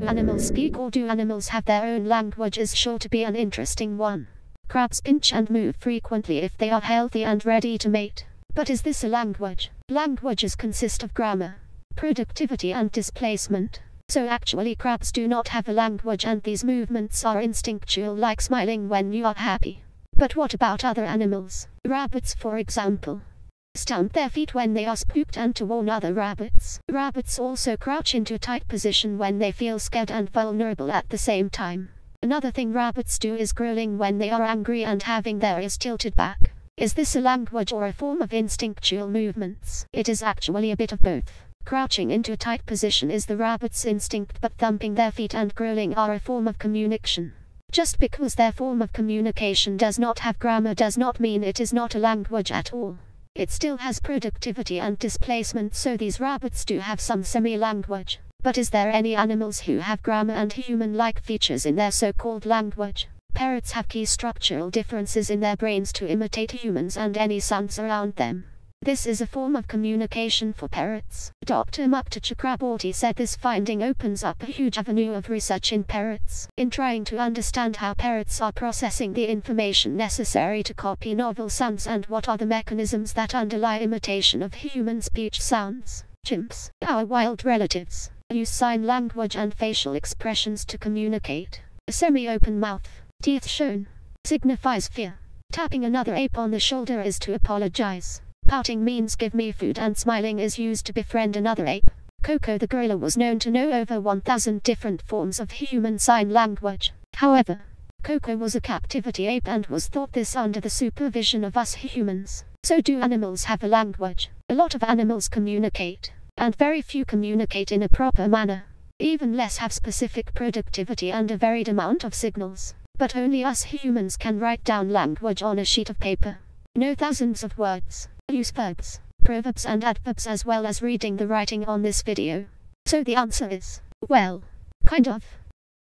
Animals speak, or do animals have their own language, is sure to be an interesting one. Crabs pinch and move frequently if they are healthy and ready to mate. But is this a language? Languages consist of grammar, productivity and displacement. So actually crabs do not have a language, and these movements are instinctual, like smiling when you are happy. But what about other animals? Rabbits, for example, stamp their feet when they are spooked and to warn other rabbits. Rabbits also crouch into a tight position when they feel scared and vulnerable at the same time. Another thing rabbits do is growling when they are angry and having their ears tilted back. Is this a language or a form of instinctual movements? It is actually a bit of both. Crouching into a tight position is the rabbit's instinct, but thumping their feet and growling are a form of communication. Just because their form of communication does not have grammar does not mean it is not a language at all. It still has productivity and displacement, so these rabbits do have some semi-language. But is there any animals who have grammar and human-like features in their so-called language? Parrots have key structural differences in their brains to imitate humans and any sounds around them. This is a form of communication for parrots. Dr. Mukta Chakraborty said this finding opens up a huge avenue of research in parrots, in trying to understand how parrots are processing the information necessary to copy novel sounds and what are the mechanisms that underlie imitation of human speech sounds. Chimps, our wild relatives, use sign language and facial expressions to communicate. A semi-open mouth, teeth shown, signifies fear. Tapping another ape on the shoulder is to apologize. Pouting means give me food, and smiling is used to befriend another ape. Koko the gorilla was known to know over 1,000 different forms of human sign language. However, Koko was a captivity ape and was taught this under the supervision of us humans. So do animals have a language? A lot of animals communicate, and very few communicate in a proper manner. Even less have specific productivity and a varied amount of signals. But only us humans can write down language on a sheet of paper. Know thousands of words. Use verbs, proverbs and adverbs, as well as reading the writing on this video. So the answer is, well, kind of.